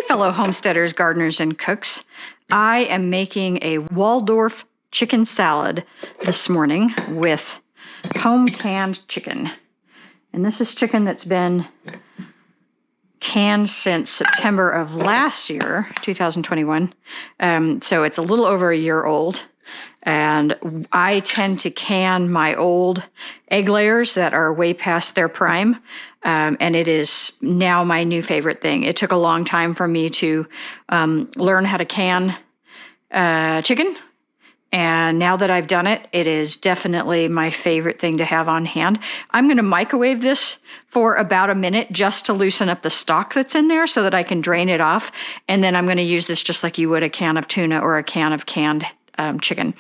fellow homesteaders, gardeners, and cooks. I am making a Waldorf chicken salad this morning with home canned chicken. And this is chicken that's been canned since September of last year, 2021. So it's a little over a year old. And I tend to can my old egg layers that are way past their prime. And it is now my new favorite thing. It took a long time for me to learn how to can chicken. And now that I've done it, it is definitely my favorite thing to have on hand. I'm going to microwave this for about a minute just to loosen up the stock that's in there so that I can drain it off. And then I'm going to use this just like you would a can of tuna or a can of canned chicken.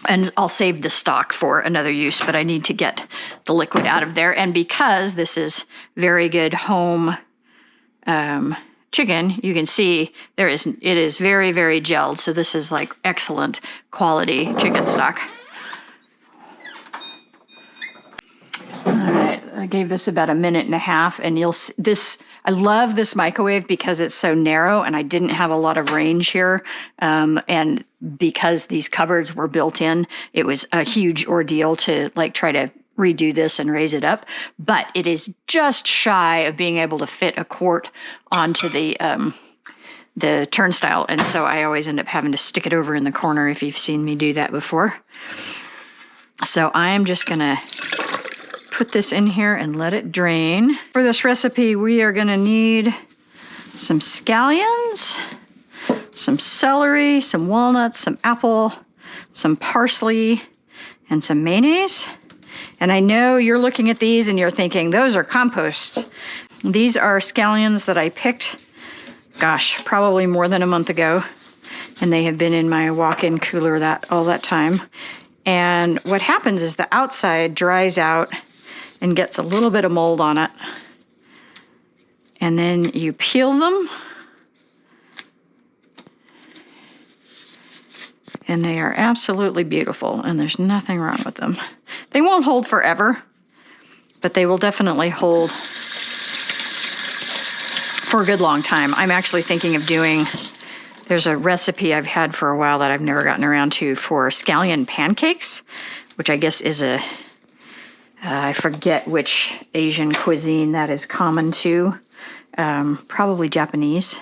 And I'll save the stock for another use, but I need to get the liquid out of there. And because this is very good home chicken, you can see it is very, very gelled. So this is like excellent quality chicken stock. All right, I gave this about a minute and a half, and you'll see this. I love this microwave because it's so narrow and I didn't have a lot of range here. And because these cupboards were built in, it was a huge ordeal to like try to redo this and raise it up. But it is just shy of being able to fit a quart onto the turnstile. And so I always end up having to stick it over in the corner if you've seen me do that before. So I'm just gonna put this in here and let it drain. For this recipe, we are gonna need some scallions, some celery, some walnuts, some apple, some parsley, and some mayonnaise. And I know you're looking at these and you're thinking, those are compost. These are scallions that I picked, gosh, probably more than a month ago. And they have been in my walk-in cooler all that time. And what happens is the outside dries out and gets a little bit of mold on it. And then you peel them. And they are absolutely beautiful, and there's nothing wrong with them. They won't hold forever, but they will definitely hold for a good long time. I'm actually thinking of there's a recipe I've had for a while that I've never gotten around to for scallion pancakes, which I guess is I forget which Asian cuisine that is common to, probably Japanese.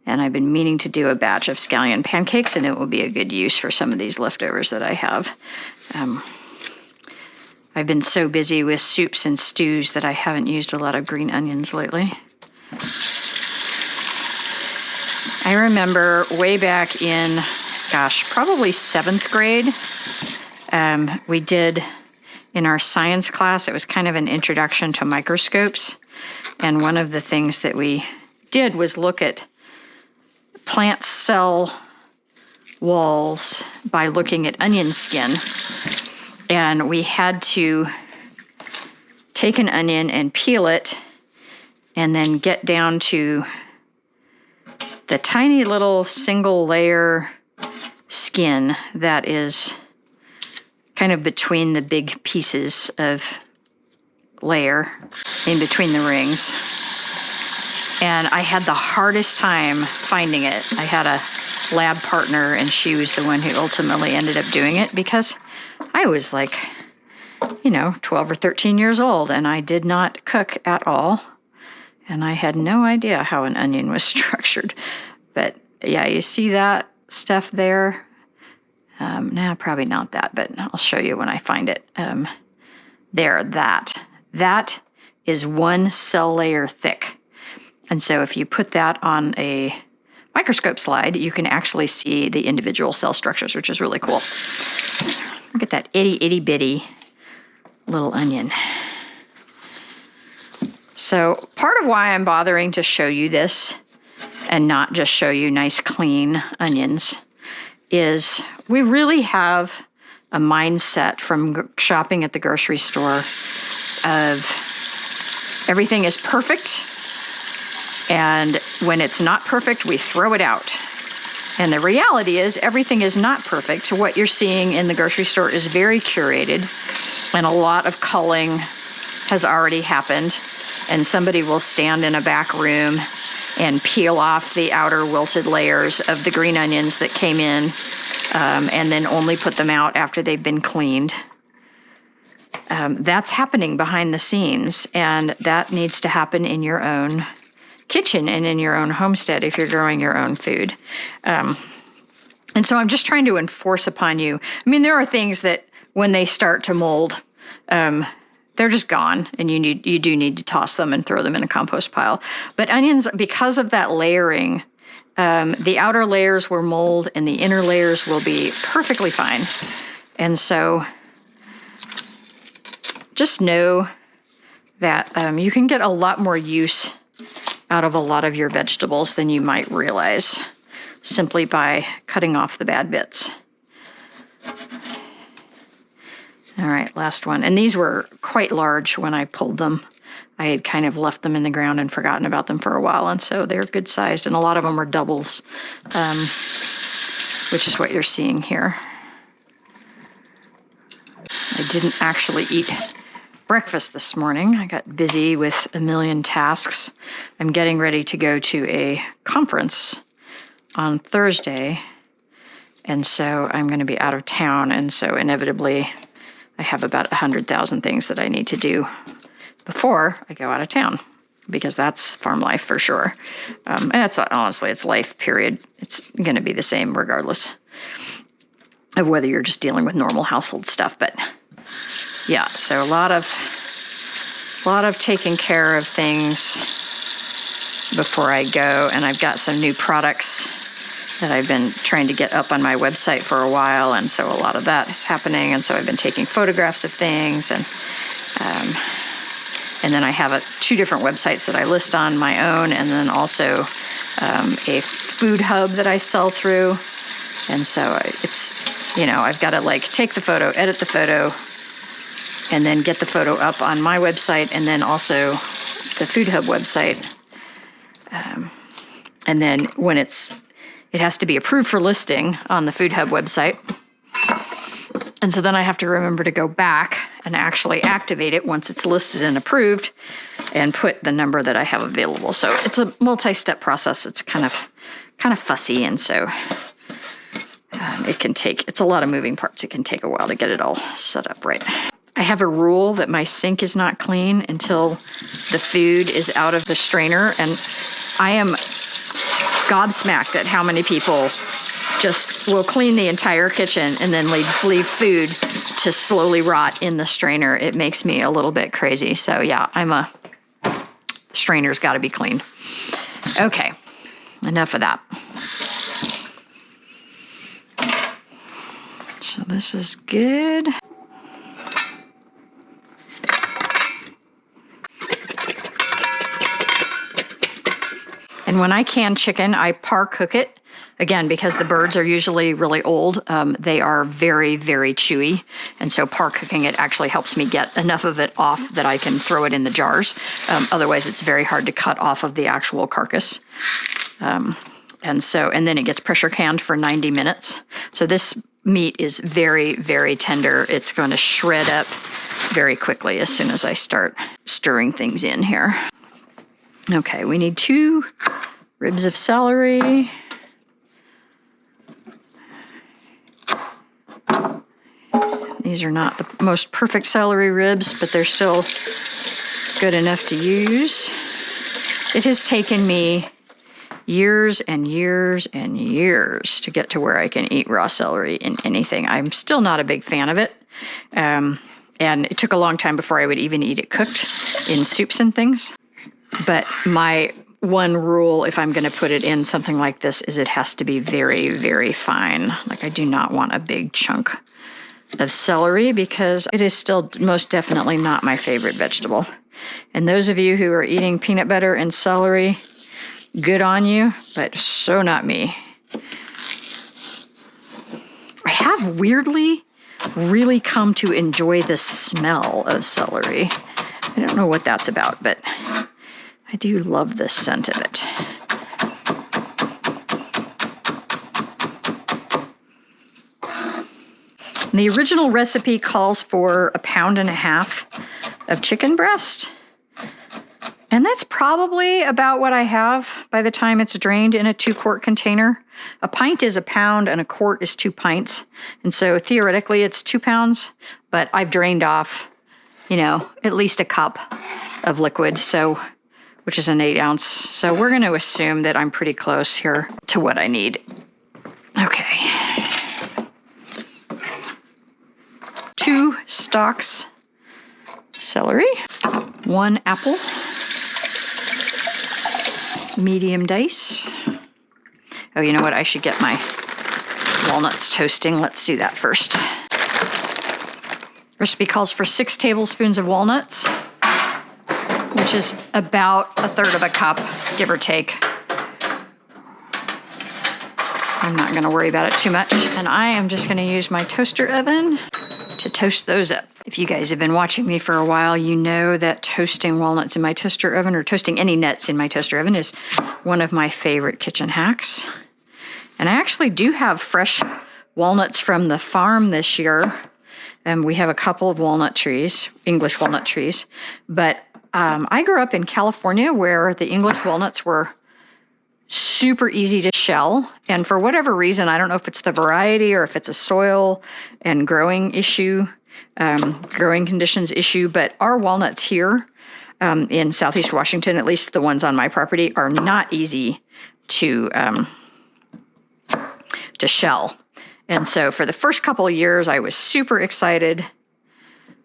And I've been meaning to do a batch of scallion pancakes, and it will be a good use for some of these leftovers that I have. I've been so busy with soups and stews that I haven't used a lot of green onions lately. I remember way back in, gosh, probably 7th grade, we did in our science class, it was kind of an introduction to microscopes. And one of the things that we did was look at plant cell walls by looking at onion skin. And we had to take an onion and peel it and then get down to the tiny little single layer skin that is kind of between the big pieces of layer in between the rings. And I had the hardest time finding it. I had a lab partner, and she was the one who ultimately ended up doing it because I was like, 12 or 13 years old, and I did not cook at all. And I had no idea how an onion was structured. But yeah, you see that stuff there? Probably not that, but I'll show you when I find it. That is one cell layer thick. And so if you put that on a microscope slide, you can actually see the individual cell structures, which is really cool. Look at that itty bitty little onion. So part of why I'm bothering to show you this and not just show you nice clean onions is we really have a mindset from shopping at the grocery store of everything is perfect, and when it's not perfect, we throw it out. And the reality is everything is not perfect. What you're seeing in the grocery store is very curated, and a lot of culling has already happened. And somebody will stand in a back room and peel off the outer wilted layers of the green onions that came in, and then only put them out after they've been cleaned. That's happening behind the scenes, and that needs to happen in your own kitchen and in your own homestead if you're growing your own food. And so I'm just trying to enforce upon you. I mean, there are things that when they start to mold, they're just gone, and you do need to toss them and throw them in a compost pile. But onions, because of that layering, the outer layers will mold and the inner layers will be perfectly fine. And so just know that you can get a lot more use out of a lot of your vegetables than you might realize simply by cutting off the bad bits. All right, last one. And these were quite large when I pulled them. I had kind of left them in the ground and forgotten about them for a while, and so they're good sized, and a lot of them are doubles, which is what you're seeing here. I didn't actually eat breakfast this morning. I got busy with a million tasks. I'm getting ready to go to a conference on Thursday, and so I'm going to be out of town, and so inevitably I have about 100,000 things that I need to do before I go out of town, because that's farm life for sure. And it's honestly, it's life, period. It's going to be the same regardless of whether you're just dealing with normal household stuff. But yeah, so a lot of taking care of things before I go, and I've got some new products that I've been trying to get up on my website for a while, and so a lot of that is happening, and so I've been taking photographs of things, and then I have 2 different websites that I list on my own, and then also a food hub that I sell through, and so it's, I've got to like take the photo, edit the photo, and then get the photo up on my website, and then also the food hub website, and then when it has to be approved for listing on the Food Hub website. And so then I have to remember to go back and actually activate it once it's listed and approved and put the number that I have available. So it's a multi-step process. It's kind of fussy, and so it's a lot of moving parts. It can take a while to get it all set up right. I have a rule that my sink is not clean until the food is out of the strainer, and I am gobsmacked at how many people just will clean the entire kitchen and then leave food to slowly rot in the strainer. It makes me a little bit crazy. So yeah, strainer's got to be cleaned. Okay, enough of that. So this is good. And when I can chicken, I par cook it. Again, because the birds are usually really old, they are very, very chewy. And so par cooking it actually helps me get enough of it off that I can throw it in the jars. Otherwise, it's very hard to cut off of the actual carcass. And then it gets pressure canned for 90 minutes. So this meat is very, very tender. It's going to shred up very quickly as soon as I start stirring things in here. Okay, we need 2 ribs of celery. These are not the most perfect celery ribs, but they're still good enough to use. It has taken me years and years and years to get to where I can eat raw celery in anything. I'm still not a big fan of it. And it took a long time before I would even eat it cooked in soups and things. But my one rule, if I'm going to put it in something like this, is it has to be very, very fine. Like, I do not want a big chunk of celery because it is still most definitely not my favorite vegetable. And those of you who are eating peanut butter and celery, good on you, but so not me. I have weirdly really come to enjoy the smell of celery. I don't know what that's about, but I do love the scent of it. The original recipe calls for 1.5 pounds of chicken breast. And that's probably about what I have by the time it's drained in a 2-quart container. A pint is a pound and a quart is 2 pints. And so theoretically it's 2 pounds, but I've drained off, you know, at least a cup of liquid, so, which is an 8 ounce. So we're going to assume that I'm pretty close here to what I need. Okay. 2 stalks celery, 1 apple, medium dice. Oh, you know what? I should get my walnuts toasting. Let's do that first. Recipe calls for 6 tablespoons of walnuts, which is about 1/3 of a cup, give or take. I'm not going to worry about it too much, and I am just going to use my toaster oven to toast those up. If you guys have been watching me for a while, you know that toasting walnuts in my toaster oven, or toasting any nuts in my toaster oven, is one of my favorite kitchen hacks. And I actually do have fresh walnuts from the farm this year. We have a couple of walnut trees, English walnut trees. But I grew up in California where the English walnuts were super easy to shell. And for whatever reason, I don't know if it's the variety or if it's a soil and growing issue, growing conditions issue, but our walnuts here in Southeast Washington, at least the ones on my property, are not easy to shell. And so for the first couple of years, I was super excited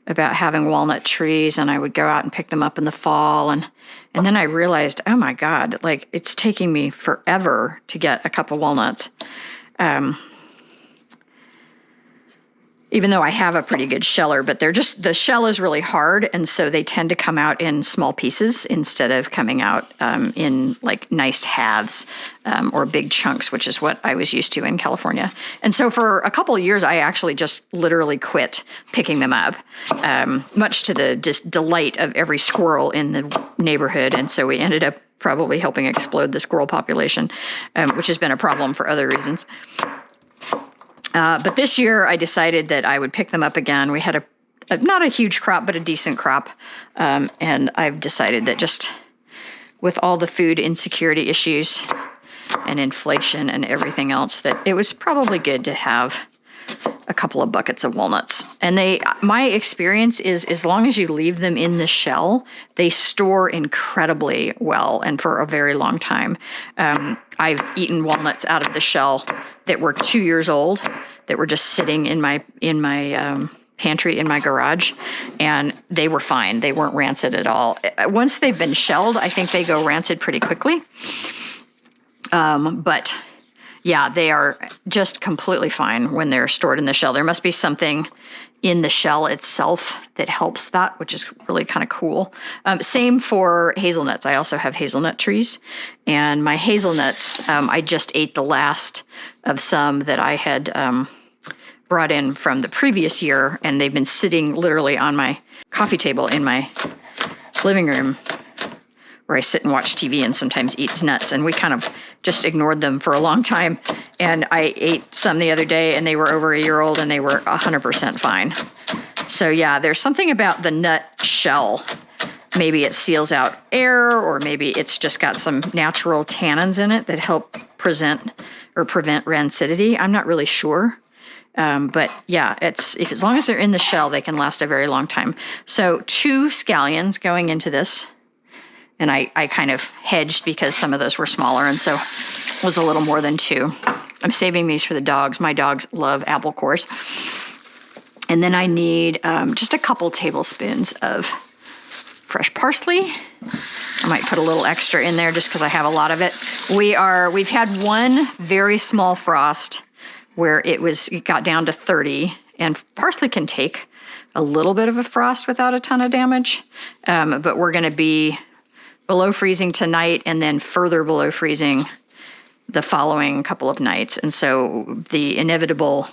about having walnut trees, and I would go out and pick them up in the fall. And then I realized, oh my God, like it's taking me forever to get a cup of walnuts. Even though I have a pretty good sheller, but the shell is really hard, and so they tend to come out in small pieces instead of coming out in like nice halves or big chunks, which is what I was used to in California. And so for a couple of years, I actually just literally quit picking them up, much to the just delight of every squirrel in the neighborhood. And so we ended up probably helping explode the squirrel population, which has been a problem for other reasons. But this year I decided that I would pick them up again. We had not a huge crop, but a decent crop. And I've decided that just with all the food insecurity issues and inflation and everything else, that it was probably good to have a couple of buckets of walnuts. And my experience is as long as you leave them in the shell, they store incredibly well and for a very long time. I've eaten walnuts out of the shell that were 2 years old, that were just sitting in my pantry in my garage, and they were fine. They weren't rancid at all. Once they've been shelled, I think they go rancid pretty quickly. But yeah, they are just completely fine when they're stored in the shell. There must be something in the shell itself that helps that, which is really kind of cool. Same for hazelnuts. I also have hazelnut trees, and my hazelnuts, I just ate the last of some that I had brought in from the previous year, and they've been sitting literally on my coffee table in my living room, where I sit and watch TV and sometimes eat nuts, and we kind of just ignored them for a long time. And I ate some the other day, and they were over 1 year old, and they were 100% fine. So yeah, there's something about the nut shell. Maybe it seals out air, or maybe it's just got some natural tannins in it that help prevent rancidity. I'm not really sure. But yeah, as long as they're in the shell, they can last a very long time. So 2 scallions going into this. And I kind of hedged because some of those were smaller, and so it was a little more than 2. I'm saving these for the dogs. My dogs love apple cores. And then I need just a couple tablespoons of fresh parsley. I might put a little extra in there just because I have a lot of it. We've had one very small frost where it got down to 30, and parsley can take a little bit of a frost without a ton of damage. But we're going to be below freezing tonight, and then further below freezing the following couple of nights. And so the inevitable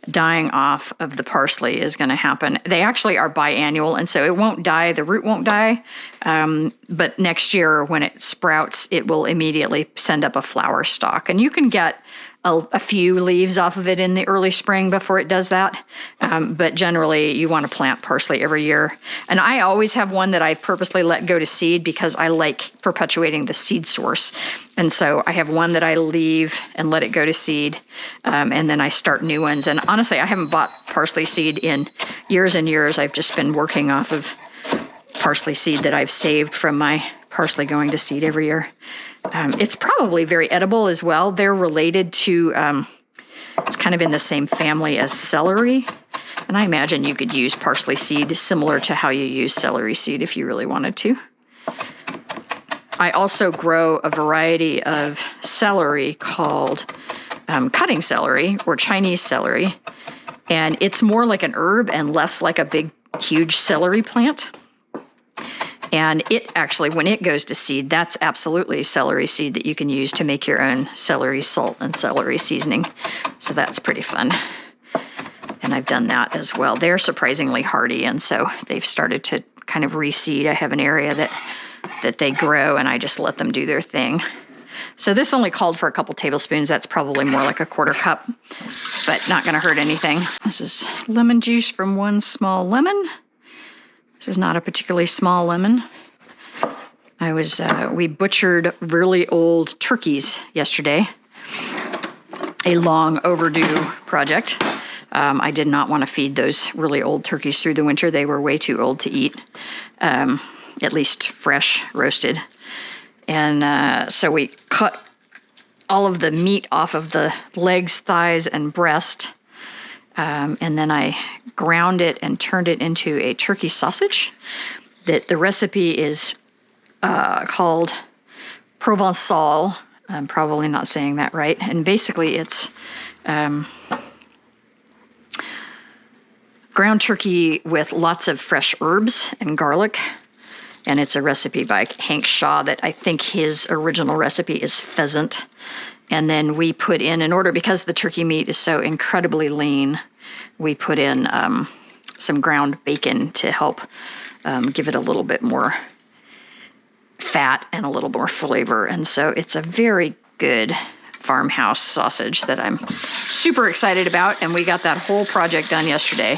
dying off of the parsley is going to happen. They actually are biannual, and so it won't die, the root won't die, but next year when it sprouts, it will immediately send up a flower stalk. And you can get a few leaves off of it in the early spring before it does that. But generally, you want to plant parsley every year. And I always have one that I've purposely let go to seed because I like perpetuating the seed source. And so I have one that I leave and let it go to seed, and then I start new ones. And honestly, I haven't bought parsley seed in years and years. I've just been working off of parsley seed that I've saved from my parsley going to seed every year. It's probably very edible as well. They're related to, it's kind of in the same family as celery. And I imagine you could use parsley seed similar to how you use celery seed if you really wanted to. I also grow a variety of celery called cutting celery or Chinese celery. And it's more like an herb and less like a big, huge celery plant. And it actually, when it goes to seed, that's absolutely celery seed that you can use to make your own celery salt and celery seasoning. So that's pretty fun. And I've done that as well. They're surprisingly hardy, and so they've started to kind of reseed. I have an area that they grow, and I just let them do their thing. So this only called for a couple tablespoons. That's probably more like a quarter cup, but not going to hurt anything. This is lemon juice from one small lemon. This is not a particularly small lemon. We butchered really old turkeys yesterday. A long overdue project. I did not want to feed those really old turkeys through the winter. They were way too old to eat, at least fresh, roasted. And so we cut all of the meat off of the legs, thighs, and breast. And then I ground it and turned it into a turkey sausage. The recipe is called Provençal. I'm probably not saying that right. And basically it's ground turkey with lots of fresh herbs and garlic. And it's a recipe by Hank Shaw that I think his original recipe is pheasant. And then we put in order, because the turkey meat is so incredibly lean, we put in some ground bacon to help give it a little bit more fat and a little more flavor. And so it's a very good farmhouse sausage that I'm super excited about. And we got that whole project done yesterday.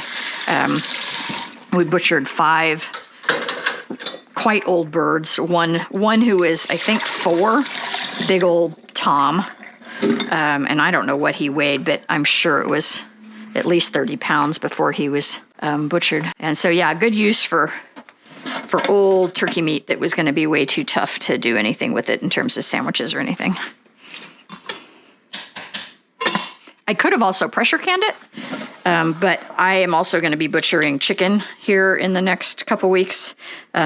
We butchered 5 quite old birds. One who is, I think, 4, big old Tom. And I don't know what he weighed, but I'm sure it was at least 30 pounds before he was butchered. And so, yeah, good use for old turkey meat that was going to be way too tough to do anything with it in terms of sandwiches or anything. I could have also pressure canned it, but I am also going to be butchering chicken here in the next couple weeks.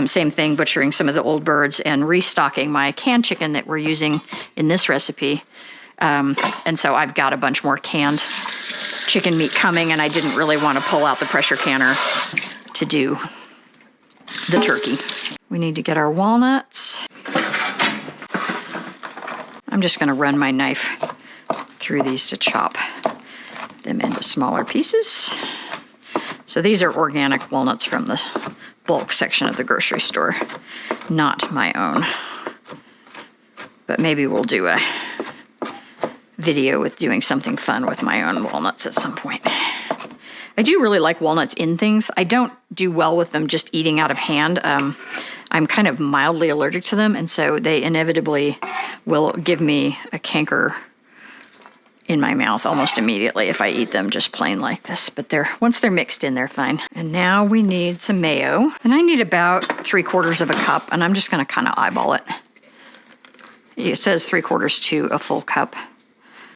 Same thing, butchering some of the old birds and restocking my canned chicken that we're using in this recipe. And so I've got a bunch more canned chicken meat coming, and I didn't really want to pull out the pressure canner to do the turkey. We need to get our walnuts. I'm just going to run my knife through these to chop them into smaller pieces. So these are organic walnuts from the bulk section of the grocery store, not my own. But maybe we'll do a video with doing something fun with my own walnuts at some point. I do really like walnuts in things. I don't do well with them just eating out of hand. I'm kind of mildly allergic to them, and so they inevitably will give me a canker in my mouth almost immediately if I eat them just plain like this. But once they're mixed in, they're fine. And now we need some mayo. And I need about 3/4 of a cup, and I'm just gonna kind of eyeball it. It says 3/4 to a full cup.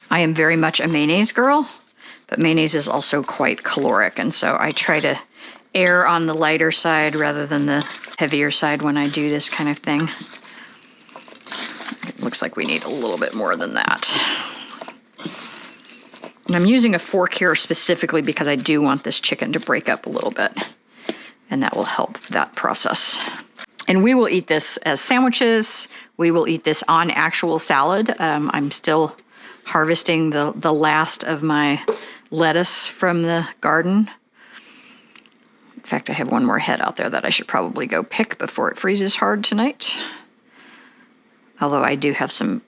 I am very much a mayonnaise girl, but mayonnaise is also quite caloric, and so I try to err on the lighter side rather than the heavier side when I do this kind of thing. It looks like we need a little bit more than that. And I'm using a fork here specifically because I do want this chicken to break up a little bit, and that will help that process. And we will eat this as sandwiches. We will eat this on actual salad. I'm still harvesting the last of my lettuce from the garden. In fact, I have one more head out there that I should probably go pick before it freezes hard tonight. Although I do have some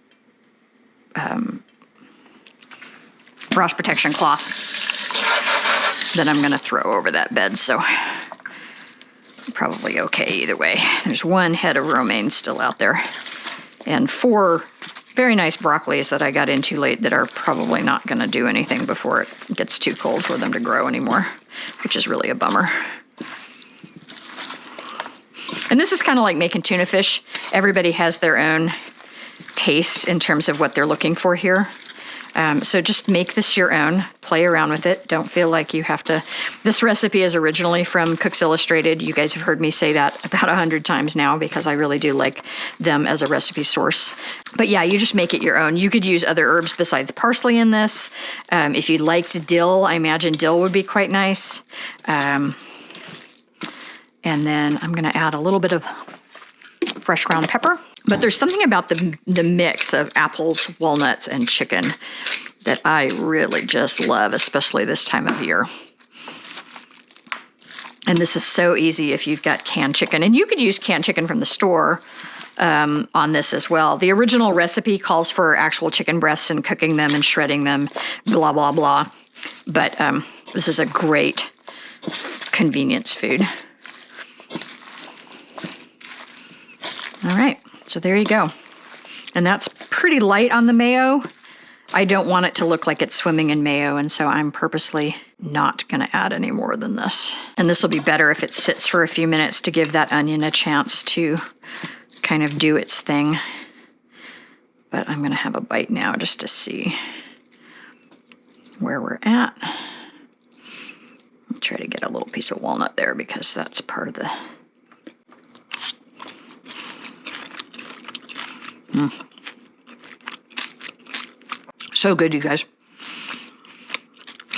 frost protection cloth that I'm gonna throw over that bed, so probably okay either way. There's one head of romaine still out there, and 4 very nice broccolis that I got into late that are probably not gonna do anything before it gets too cold for them to grow anymore, which is really a bummer. And this is kind of like making tuna fish. Everybody has their own taste in terms of what they're looking for here. So just make this your own, play around with it. Don't feel like you have to. This recipe is originally from Cooks Illustrated. You guys have heard me say that about 100 times now because I really do like them as a recipe source. But yeah, you just make it your own. You could use other herbs besides parsley in this. If you liked dill, I imagine dill would be quite nice. And then I'm gonna add a little bit of fresh ground pepper. But there's something about the mix of apples, walnuts, and chicken that I really just love, especially this time of year. And this is so easy if you've got canned chicken. And you could use canned chicken from the store on this as well. The original recipe calls for actual chicken breasts and cooking them and shredding them, blah, blah, blah. But this is a great convenience food. All right. So there you go. And that's pretty light on the mayo. I don't want it to look like it's swimming in mayo, and so I'm purposely not gonna add any more than this. And this will be better if it sits for a few minutes to give that onion a chance to kind of do its thing. But I'm gonna have a bite now just to see where we're at. I'll try to get a little piece of walnut there because that's part of the So good, you guys.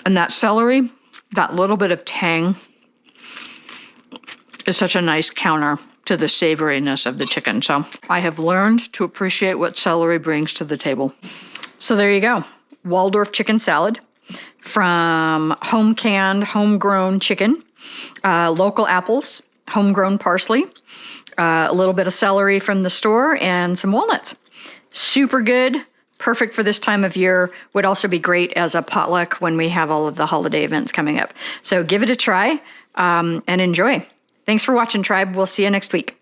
And that celery, that little bit of tang is such a nice counter to the savoriness of the chicken. So I have learned to appreciate what celery brings to the table. So there you go. Waldorf chicken salad from home-canned, homegrown chicken, local apples, homegrown parsley, a little bit of celery from the store, and some walnuts. Super good, perfect for this time of year. Would also be great as a potluck when we have all of the holiday events coming up. So give it a try and enjoy. Thanks for watching, Tribe. We'll see you next week.